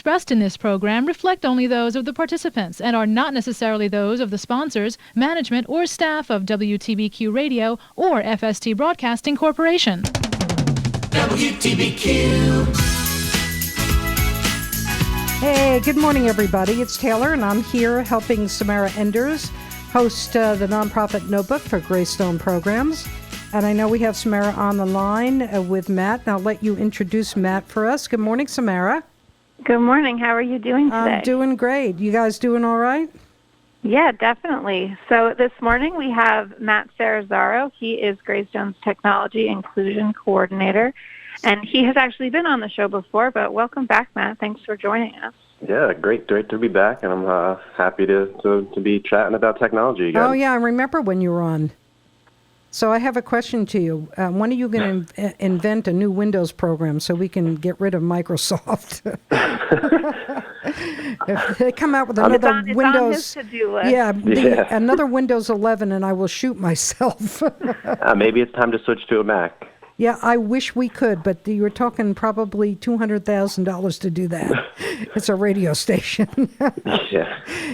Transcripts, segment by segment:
expressed in this program reflect only those of the participants and are not necessarily those of the sponsors, management, or staff of WTBQ Radio or FST Broadcasting Corporation. WTBQ. Hey, good morning, everybody. It's Taylor, and I'm here helping Samara Enders host the nonprofit Notebook for Greystone programs. And I know we have Samara on the line with Matt. And I'll let you introduce Matt for us. Good morning, Samara. Good morning. How are you doing today? I'm doing great. You guys doing all right? Yeah, definitely. So this morning we have Matt Cerasaro. He is Greystone's Technology Inclusion Coordinator. And he has actually been on the show before, but welcome back, Matt. Thanks for joining us. Yeah, great to be back, and I'm happy to be chatting about technology again. Oh, yeah, I remember when you were on. So I have a question to you. When are you going to invent a new Windows program so we can get rid of Microsoft? If they come out with another Windows, on his to-do list. Another Windows 11, and I will shoot myself. Maybe it's time to switch to a Mac. Yeah, I wish we could, but you were talking probably $200,000 to do that. It's a radio station.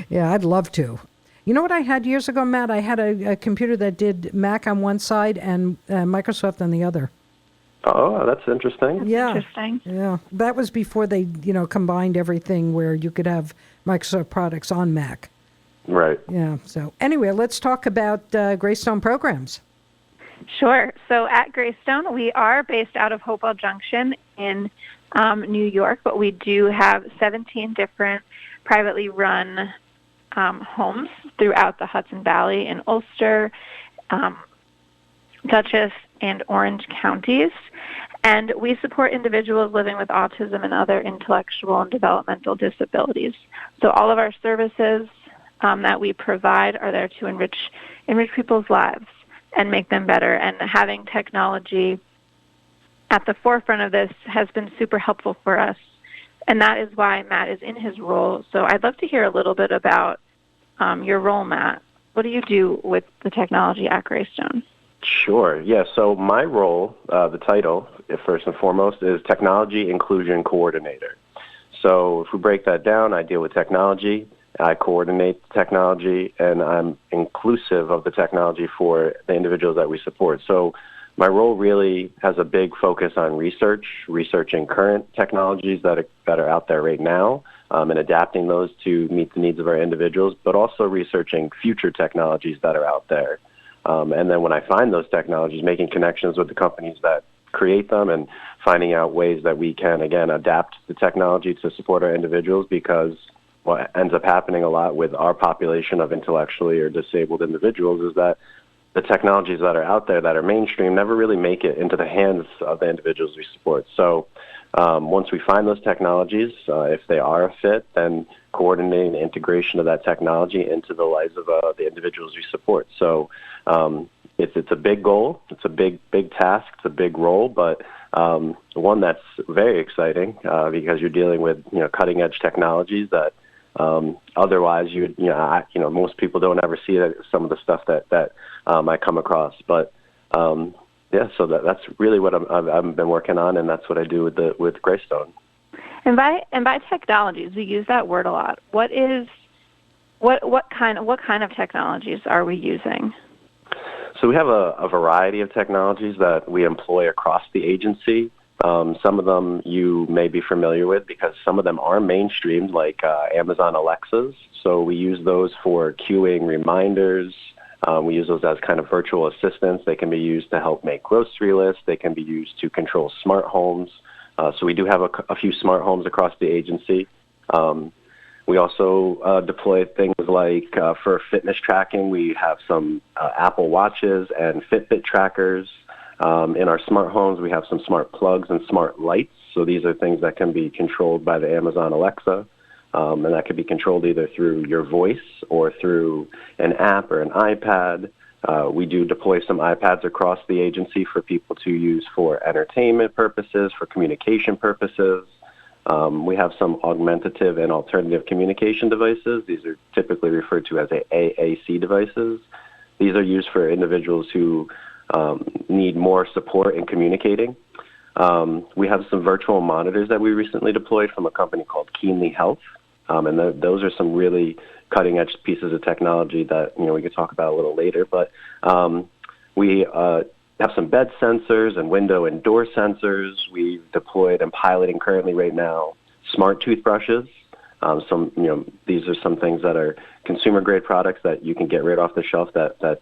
Yeah, I'd love to. You know what I had years ago, Matt? I had a computer that did Mac on one side and Microsoft on the other. Oh, that's interesting. Yeah. Interesting. Yeah, that was before they, combined everything where you could have Microsoft products on Mac. Right. Yeah, so anyway, let's talk about Greystone programs. Sure. So at Greystone, we are based out of Hopewell Junction in New York, but we do have 17 different privately run homes throughout the Hudson Valley in Ulster, Dutchess, and Orange counties. And we support individuals living with autism and other intellectual and developmental disabilities. So all of our services that we provide are there to enrich people's lives and make them better. And having technology at the forefront of this has been super helpful for us. And that is why Matt is in his role. So I'd love to hear a little bit about your role, Matt. What do you do with the technology at Greystone? Sure. Yeah, so my role, the title, first and foremost, is Technology Inclusion Coordinator. So if we break that down, I deal with technology, I coordinate technology, and I'm inclusive of the technology for the individuals that we support. So my role really has a big focus on researching current technologies that are out there right now, and adapting those to meet the needs of our individuals, but also researching future technologies that are out there. And then when I find those technologies, making connections with the companies that create them and finding out ways that we can, again, adapt the technology to support our individuals, because what ends up happening a lot with our population of intellectually or disabled individuals is that the technologies that are out there that are mainstream never really make it into the hands of the individuals we support. So once we find those technologies, if they are a fit, then coordinating the integration of that technology into the lives of the individuals we support. So it's a big goal. It's a big task. It's a big role, but one that's very exciting because you're dealing with cutting edge technologies that otherwise most people don't ever see some of the stuff that I come across. But so that's really what I've been working on, and that's what I do with Greystone. And by technologies, we use that word a lot. What kind of technologies are we using? So we have a variety of technologies that we employ across the agency. Some of them you may be familiar with because some of them are mainstreamed, like Amazon Alexas. So we use those for queuing reminders. We use those as kind of virtual assistants. They can be used to help make grocery lists. They can be used to control smart homes. So we do have a few smart homes across the agency. We also deploy things like for fitness tracking. We have some Apple Watches and Fitbit trackers. In our smart homes, we have some smart plugs and smart lights. So these are things that can be controlled by the Amazon Alexa. And that could be controlled either through your voice or through an app or an iPad. We do deploy some iPads across the agency for people to use for entertainment purposes, for communication purposes. We have some augmentative and alternative communication devices. These are typically referred to as AAC devices. These are used for individuals who need more support in communicating. We have some virtual monitors that we recently deployed from a company called Keenly Health, and those are some really cutting-edge pieces of technology that we could talk about a little later. But we have some bed sensors and window and door sensors. We've deployed and piloting currently right now smart toothbrushes. These are some things that are consumer-grade products that you can get right off the shelf that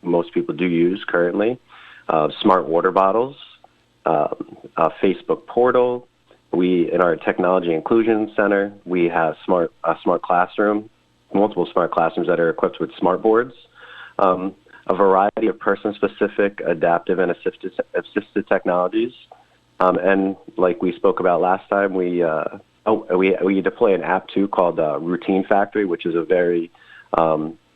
most people do use currently. Smart water bottles, a Facebook portal. In our Technology Inclusion Center, we have a smart classroom, multiple smart classrooms that are equipped with smart boards, a variety of person-specific, adaptive, and assisted technologies. And like we spoke about last time, we deploy an app too called Routine Factory, which is a very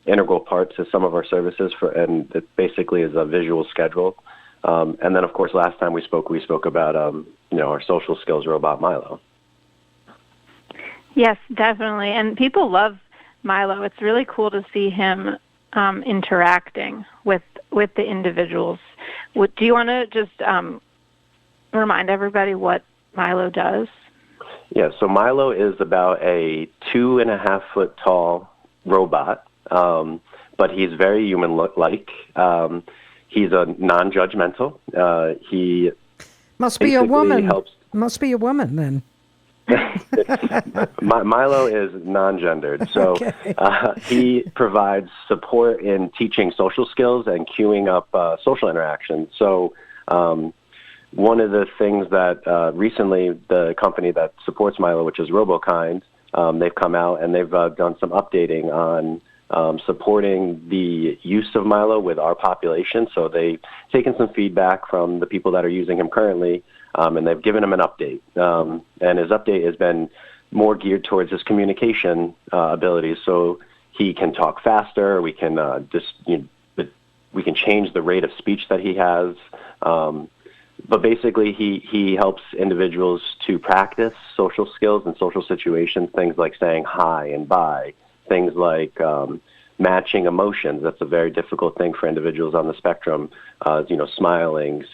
integral part to some of our services and it basically is a visual schedule. And then, of course, last time we spoke about our social skills robot Milo. Yes, definitely, and people love Milo. It's really cool to see him interacting with the individuals. Do you want to just remind everybody what Milo does? Yeah, so Milo is about a 2.5 foot tall robot, but he's very human-like. He's a non-judgmental. He must be a woman. Must be a woman then. Milo is non-gendered, so okay. He provides support in teaching social skills and queuing up social interaction. So one of the things that recently the company that supports Milo, which is RoboKind, they've come out and they've done some updating on supporting the use of Milo with our population. So they've taken some feedback from the people that are using him currently, and they've given him an update. And his update has been more geared towards his communication abilities. So he can talk faster. We can we can change the rate of speech that he has. But basically, he helps individuals to practice social skills and social situations, things like saying hi and bye, things like matching emotions. That's a very difficult thing for individuals on the spectrum. Smiling,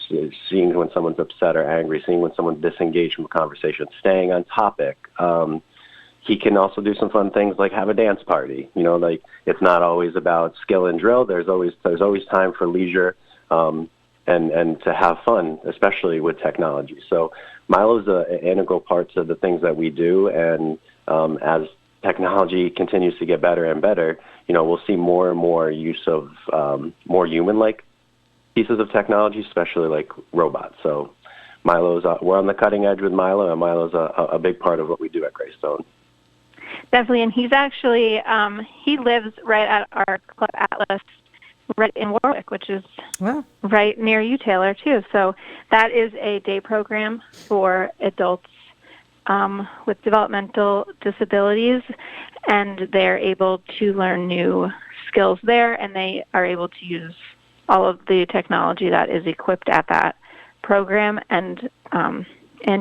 seeing when someone's upset or angry, seeing when someone's disengaged from a conversation, staying on topic. He can also do some fun things like have a dance party. Like it's not always about skill and drill. There's always time for leisure and to have fun, especially with technology. So Milo's an integral part to the things that we do, and as technology continues to get better and better, we'll see more and more use of more human-like pieces of technology, especially like robots. So we're on the cutting edge with Milo, and Milo's a big part of what we do at Greystone. Definitely, and he's actually, he lives right at our Club Atlas, right in Warwick, which is right near you, Taylor, too. So that is a day program for adults with developmental disabilities, and they're able to learn new skills there, and they are able to use all of the technology that is equipped at that program and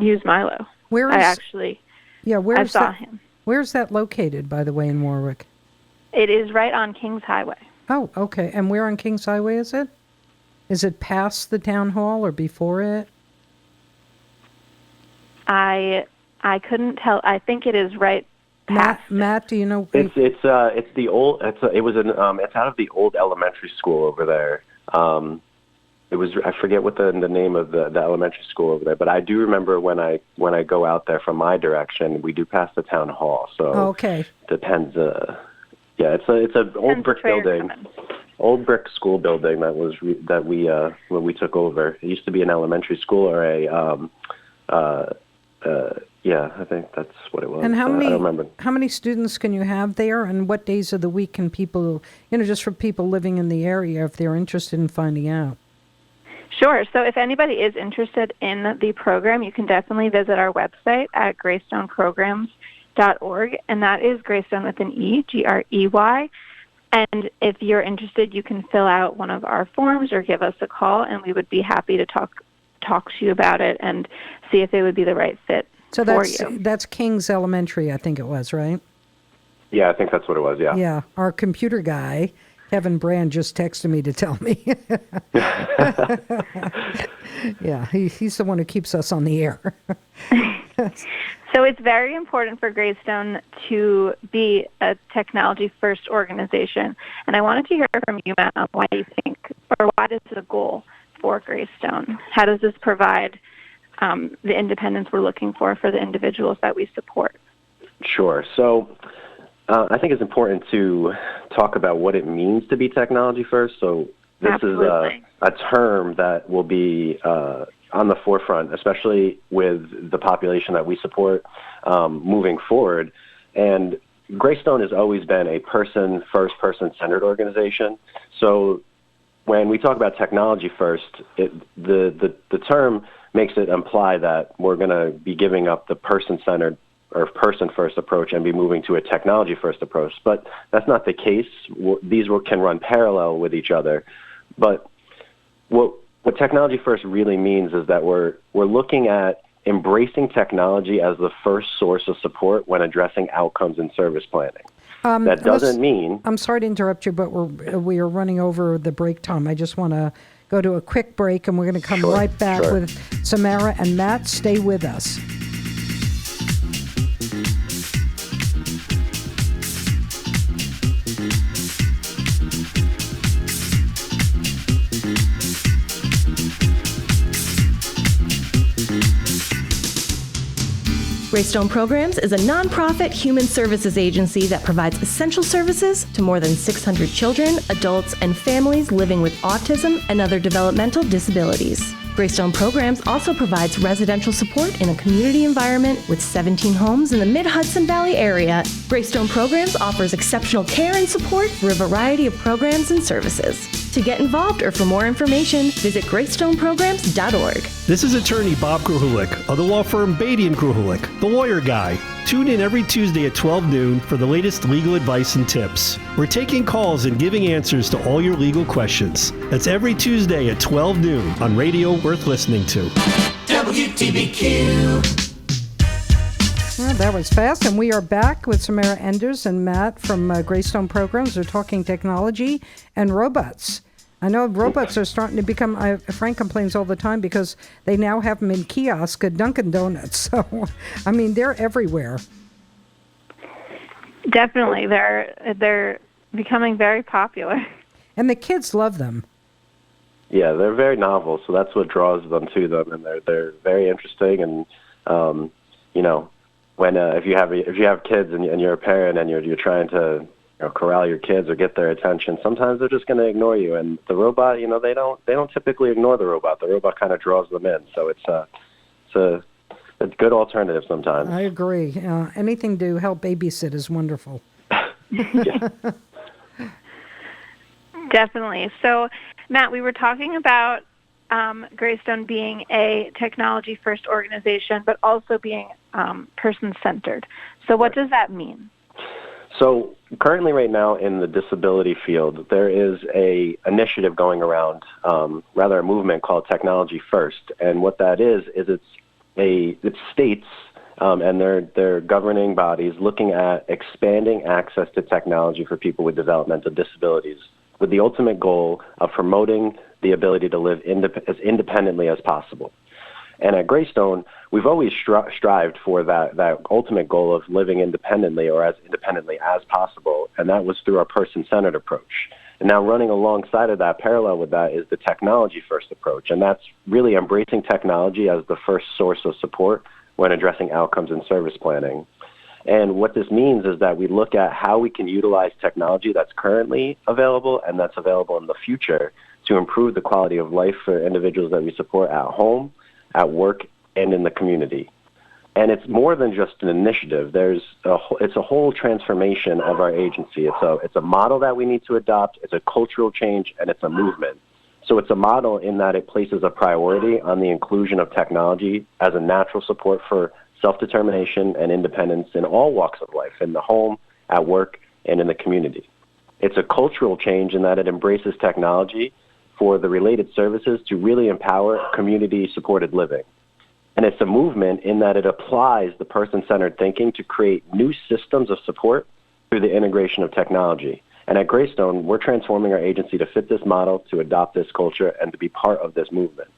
use Milo. I saw him. Where's that located, by the way, in Warwick? It is right on Kings Highway. Oh, okay. And where on Kings Highway is it? Is it past the town hall or before it? I couldn't tell. I think it is right past. Matt, do you know? It's the old. It's out of the old elementary school over there. I forget what the name of the elementary school over there, but I do remember when I go out there from my direction, we do pass the town hall. So okay, depends. It's an old brick building, old brick school building that we when we took over. It used to be an elementary school or I think that's what it was. And I don't remember. How many students can you have there, and what days of the week can people, just for people living in the area, if they're interested in finding out? Sure. So if anybody is interested in the program, you can definitely visit our website at greystoneprograms.org, and that is Greystone with an E, Grey. And if you're interested, you can fill out one of our forms or give us a call, and we would be happy to talk to you about it and see if it would be the right fit for you. That's King's Elementary, I think it was, right? Yeah, I think that's what it was, yeah. Yeah, our computer guy Kevin Brand just texted me to tell me. Yeah, he's the one who keeps us on the air. So it's very important for Greystone to be a technology-first organization. And I wanted to hear from you, Matt, on why you think, or why this is a goal for Greystone. How does this provide the independence we're looking for the individuals that we support? Sure. So I think it's important to talk about what it means to be technology first. So this Absolutely. is a term that will be on the forefront, especially with the population that we support moving forward. And Greystone has always been a person-first, person-centered organization. So when we talk about technology first, the term makes it imply that we're going to be giving up the person-centered or person-first approach and be moving to a technology-first approach. But that's not the case. These can run parallel with each other. But what technology first really means is that we're looking at embracing technology as the first source of support when addressing outcomes in service planning. That doesn't mean... I'm sorry to interrupt you, but we are running over the break time. I just want to go to a quick break, and we're going to come right back with Samara and Matt. Stay with us. Greystone Programs is a nonprofit human services agency that provides essential services to more than 600 children, adults, and families living with autism and other developmental disabilities. Greystone Programs also provides residential support in a community environment with 17 homes in the Mid-Hudson Valley area. Greystone Programs offers exceptional care and support for a variety of programs and services. To get involved or for more information, visit greystoneprograms.org. This is attorney Bob Gruhulik of the law firm Beatty & Gruhulik, the lawyer guy. Tune in every Tuesday at 12 noon for the latest legal advice and tips. We're taking calls and giving answers to all your legal questions. That's every Tuesday at 12 noon on radio worth listening to. WTBQ. Well, that was fast, and we are back with Samara Enders and Matt from Greystone Programs. They're talking technology and robots. I know robots are starting to become, Frank complains all the time because they now have them in kiosks at Dunkin' Donuts. So, I mean, they're everywhere. Definitely. They're becoming very popular. And the kids love them. Yeah, they're very novel, so that's what draws them to them, and they're very interesting. And when if you have kids and you're a parent and you're trying to corral your kids or get their attention, sometimes they're just going to ignore you. And the robot, they don't typically ignore the robot. The robot kind of draws them in. So it's a good alternative sometimes. I agree. Anything to help babysit is wonderful. Yeah. Definitely. So, Matt, we were talking about Greystone being a technology-first organization, but also being person-centered. So what does that mean? So currently right now in the disability field, there is a initiative going around, rather a movement called Technology First. And what that is it's states and their governing bodies looking at expanding access to technology for people with developmental disabilities with the ultimate goal of promoting the ability to live as independently as possible. And at Greystone, we've always strived for that ultimate goal of living independently or as independently as possible, and that was through our person-centered approach. And now running alongside of that, parallel with that, is the technology-first approach, and that's really embracing technology as the first source of support when addressing outcomes in service planning. And what this means is that we look at how we can utilize technology that's currently available and that's available in the future to improve the quality of life for individuals that we support at home, at work, and in the community. And it's more than just an initiative. It's a whole transformation of our agency. It's a model that we need to adopt. It's a cultural change, and it's a movement. So it's a model in that it places a priority on the inclusion of technology as a natural support for self-determination and independence in all walks of life, in the home, at work, and in the community. It's a cultural change in that it embraces technology for the related services to really empower community-supported living. And it's a movement in that it applies the person-centered thinking to create new systems of support through the integration of technology. And at Greystone, we're transforming our agency to fit this model, to adopt this culture, and to be part of this movement.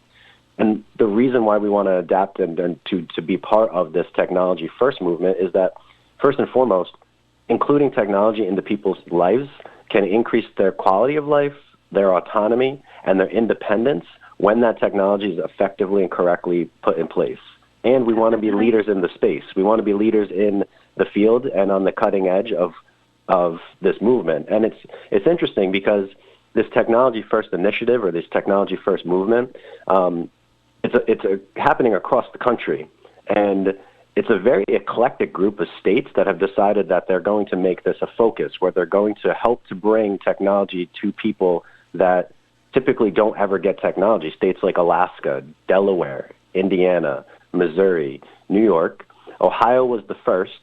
And the reason why we want to adapt and to be part of this technology-first movement is that, first and foremost, including technology into people's lives can increase their quality of life, their autonomy, and their independence when that technology is effectively and correctly put in place. And we want to be leaders in the space. We want to be leaders in the field and on the cutting edge of this movement. And it's interesting because this technology-first initiative or this technology-first movement, it's happening across the country. And it's a very eclectic group of states that have decided that they're going to make this a focus, where they're going to help to bring technology to people that typically don't ever get technology. States like Alaska, Delaware, Indiana, Missouri, New York. Ohio was the first,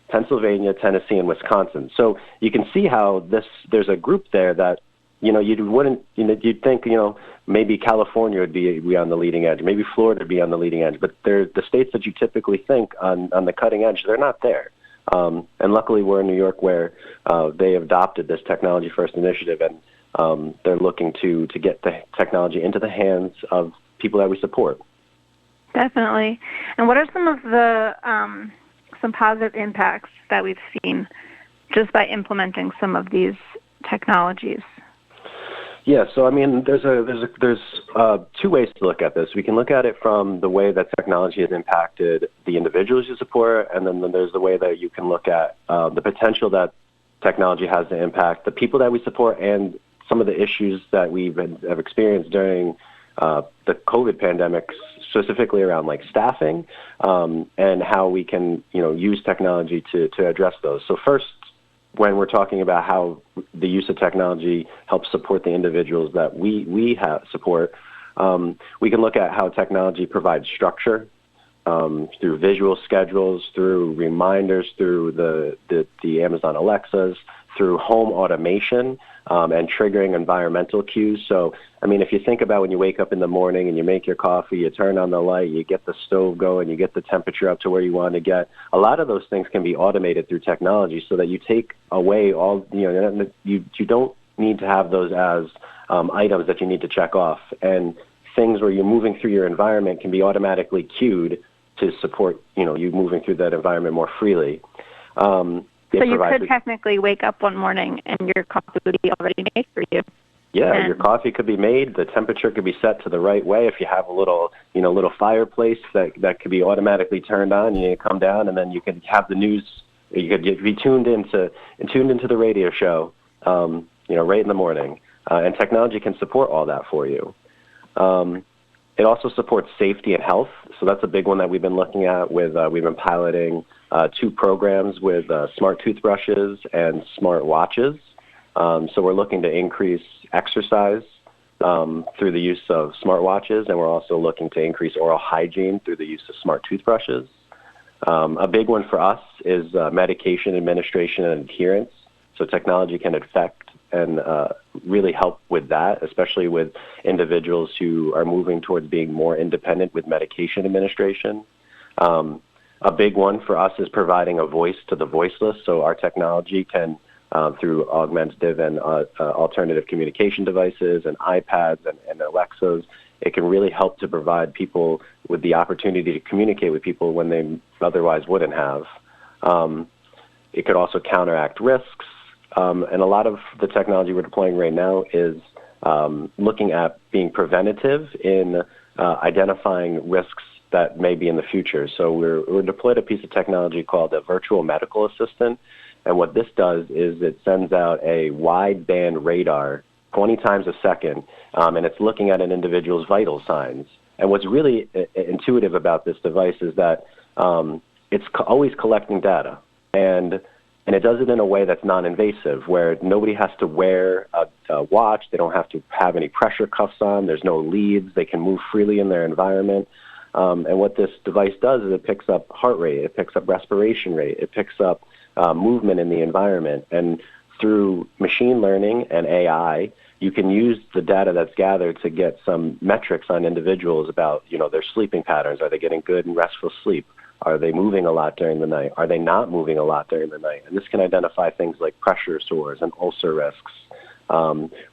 Pennsylvania, Tennessee, and Wisconsin. So you can see how there's a group there that, you'd think, maybe California would be on the leading edge, maybe Florida would be on the leading edge, but they're the states that you typically think on the cutting edge, they're not there. And luckily we're in New York where they have adopted this technology-first initiative, and they're looking to get the technology into the hands of people that we support. Definitely. And what are some of the some positive impacts that we've seen just by implementing some of these technologies? Yeah, so I mean, there's two ways to look at this. We can look at it from the way that technology has impacted the individuals you support, and then there's the way that you can look at the potential that technology has to impact the people that we support and some of the issues that have experienced during the COVID pandemic, specifically around like staffing, and how we can use technology to address those. So first, when we're talking about how the use of technology helps support the individuals that we support, we can look at how technology provides structure through visual schedules, through reminders, through the Amazon Alexas, through home automation, and triggering environmental cues. So, I mean, if you think about when you wake up in the morning and you make your coffee, you turn on the light, you get the stove going, you get the temperature up to where you want to get, a lot of those things can be automated through technology so that you take away all, you don't need to have those as items that you need to check off. And things where you're moving through your environment can be automatically cued to support, you moving through that environment more freely. So you could technically wake up one morning and your coffee would be already made for you. Yeah, your coffee could be made. The temperature could be set to the right way. If you have a little fireplace that could be automatically turned on, you come down and then you can have the news. You could be tuned into the radio show, right in the morning. And technology can support all that for you. It also supports safety and health. So that's a big one that we've been looking at with, we've been piloting 2 programs with smart toothbrushes and smart watches. So we're looking to increase exercise through the use of smart watches, and we're also looking to increase oral hygiene through the use of smart toothbrushes. A big one for us is medication administration and adherence. So technology can affect and really help with that, especially with individuals who are moving towards being more independent with medication administration. A big one for us is providing a voice to the voiceless. So our technology can, through augmentative and alternative communication devices and iPads and Alexas, it can really help to provide people with the opportunity to communicate with people when they otherwise wouldn't have. It could also counteract risks. And a lot of the technology we're deploying right now is looking at being preventative in identifying risks that may be in the future. So we're deployed a piece of technology called a virtual medical assistant. And what this does is it sends out a wideband radar 20 times a second, and it's looking at an individual's vital signs. And what's really intuitive about this device is that it's always collecting data. And it does it in a way that's non-invasive, where nobody has to wear a watch. They don't have to have any pressure cuffs on. There's no leads. They can move freely in their environment. And what this device does is it picks up heart rate. It picks up respiration rate. It picks up movement in the environment. And through machine learning and AI, you can use the data that's gathered to get some metrics on individuals about, their sleeping patterns. Are they getting good and restful sleep? Are they moving a lot during the night? Are they not moving a lot during the night? And this can identify things like pressure sores and ulcer risks.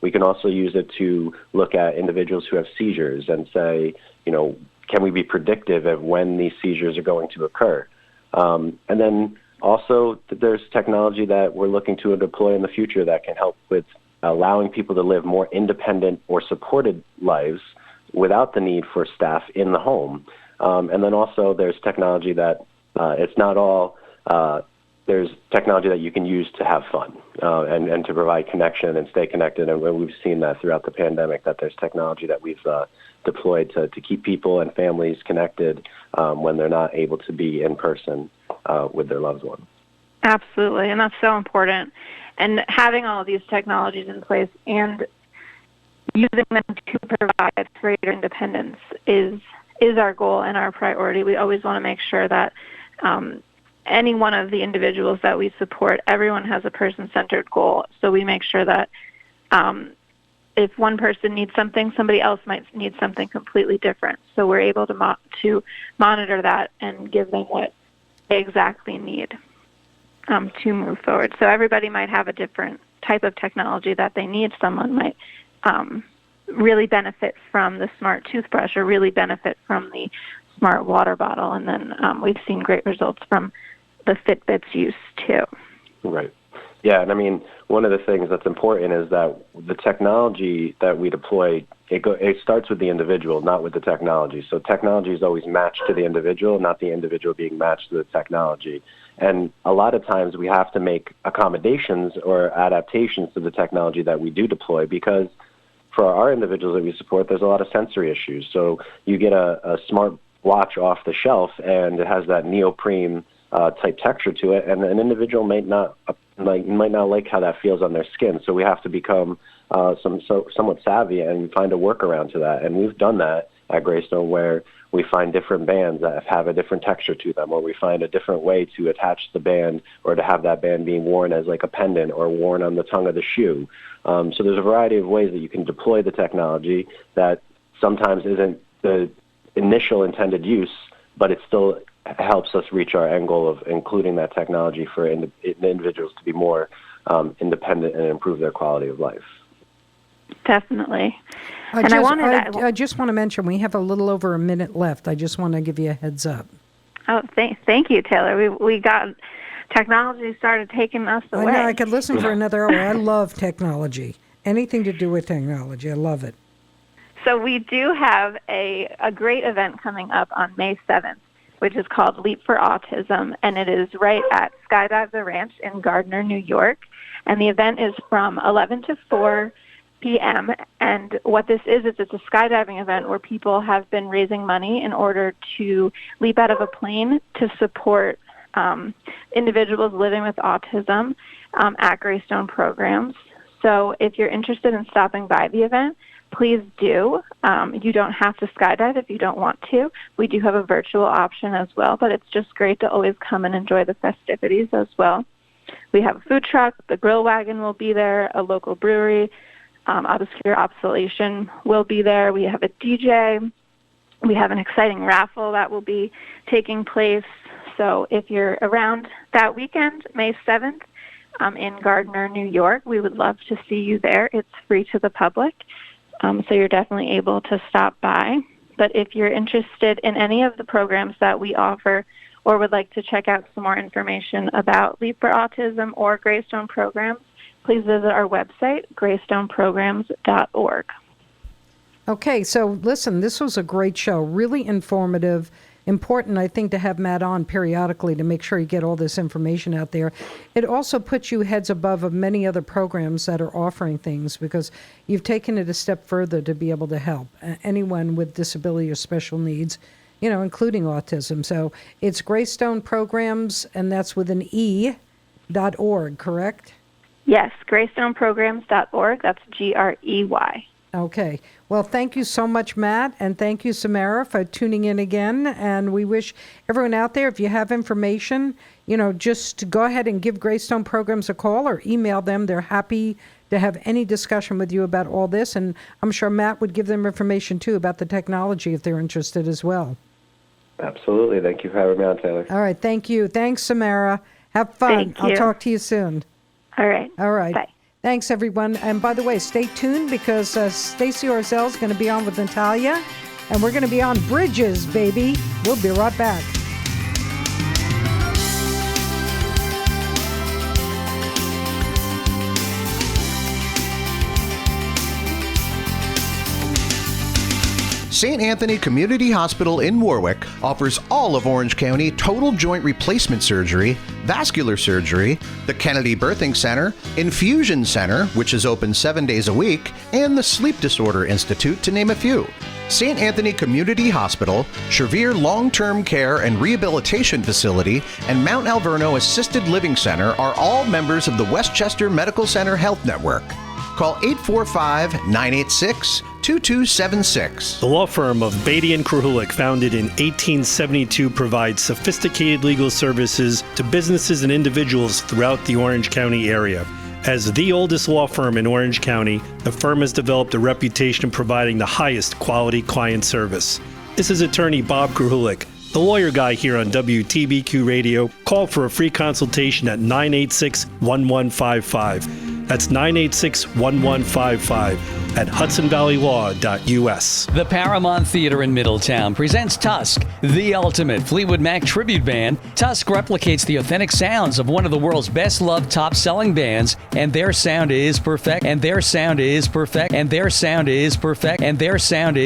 We can also use it to look at individuals who have seizures and say, can we be predictive of when these seizures are going to occur? And then also there's technology that we're looking to deploy in the future that can help with allowing people to live more independent or supported lives without the need for staff in the home. And then also there's technology that it's not all, there's technology that you can use to have fun and to provide connection and stay connected. And we've seen that throughout the pandemic, that there's technology that we've deployed to keep people and families connected when they're not able to be in person with their loved one. Absolutely, and that's so important. And having all of these technologies in place and using them to provide greater independence is our goal and our priority. We always want to make sure that any one of the individuals that we support, everyone has a person-centered goal. So we make sure that if one person needs something, somebody else might need something completely different. So we're able to monitor that and give them what they exactly need to move forward. So everybody might have a different type of technology that they need. Someone might really benefit from the smart toothbrush or really benefit from the smart water bottle. And then we've seen great results from the Fitbit's use too. Right. Yeah, and I mean, one of the things that's important is that the technology that we deploy, it starts with the individual, not with the technology. So technology is always matched to the individual, not the individual being matched to the technology. And a lot of times we have to make accommodations or adaptations to the technology that we do deploy, because for our individuals that we support, there's a lot of sensory issues. So you get a smart watch off the shelf and it has that neoprene type texture to it, and an individual might not like how that feels on their skin. So we have to become somewhat savvy and find a workaround to that. And we've done that at Greystone, where we find different bands that have a different texture to them, or we find a different way to attach the band or to have that band being worn as like a pendant or worn on the tongue of the shoe. So there's a variety of ways that you can deploy the technology that sometimes isn't the initial intended use, but it still helps us reach our end goal of including that technology for individuals to be more independent and improve their quality of life. Definitely. I just want to mention we have a little over a minute left. I just want to give you a heads up. Oh, thank you, Taylor. We got technology started taking us away. I know, I could listen for another hour. I love technology. Anything to do with technology, I love it. So we do have a great event coming up on May 7th, which is called Leap for Autism, and it is right at Skydive the Ranch in Gardner, New York. And the event is from 11 to 4 p.m. And what this is it's a skydiving event where people have been raising money in order to leap out of a plane to support individuals living with autism at Greystone programs. So if you're interested in stopping by the event, please do. You don't have to skydive if you don't want to. We do have a virtual option as well, but it's just great to always come and enjoy the festivities as well. We have a food truck. The grill wagon will be there, a local brewery. Obscure Obsolation will be there. We have a DJ. We have an exciting raffle that will be taking place. So if you're around that weekend, May 7th, in Gardner, New York, we would love to see you there. It's free to the public, so you're definitely able to stop by. But if you're interested in any of the programs that we offer or would like to check out some more information about Leap for Autism or Greystone programs, please visit our website, greystoneprograms.org. Okay, so listen, this was a great show, really informative, important, I think, to have Matt on periodically to make sure you get all this information out there. It also puts you heads above of many other programs that are offering things, because you've taken it a step further to be able to help anyone with disability or special needs, including autism. So it's Greystone Programs, and that's with an E.org, correct? Yes, greystoneprograms.org. That's Grey. Okay. Well, thank you so much, Matt, and thank you, Samara, for tuning in again. And we wish everyone out there, if you have information, just go ahead and give Greystone Programs a call or email them. They're happy to have any discussion with you about all this. And I'm sure Matt would give them information, too, about the technology if they're interested as well. Absolutely. Thank you for having me on, Taylor. All right. Thank you. Thanks, Samara. Have fun. Thank you. I'll talk to you soon. All right. All right. Bye. Thanks, everyone. And by the way, stay tuned because Stacey Orzel is going to be on with Natalia, and we're going to be on Bridges, baby. We'll be right back. St. Anthony Community Hospital in Warwick offers all of Orange County total joint replacement surgery, vascular surgery, the Kennedy Birthing Center, Infusion Center, which is open 7 days a week, and the Sleep Disorder Institute, to name a few. St. Anthony Community Hospital, Shervier Long-Term Care and Rehabilitation Facility, and Mount Alverno Assisted Living Center are all members of the Westchester Medical Center Health Network. Call 845-986-2276. The law firm of Beatty & Krahulik, founded in 1872, provides sophisticated legal services to businesses and individuals throughout the Orange County area. As the oldest law firm in Orange County, the firm has developed a reputation of providing the highest quality client service. This is attorney Bob Krahulik, the lawyer guy here on WTBQ Radio. Call for a free consultation at 986-1155. That's 986-1155 at hudsonvalleylaw.us. The Paramount Theater in Middletown presents Tusk, the ultimate Fleetwood Mac tribute band. Tusk replicates the authentic sounds of one of the world's best-loved top-selling bands, and their sound is perfect, and their sound is perfect, and their sound is perfect, and their sound is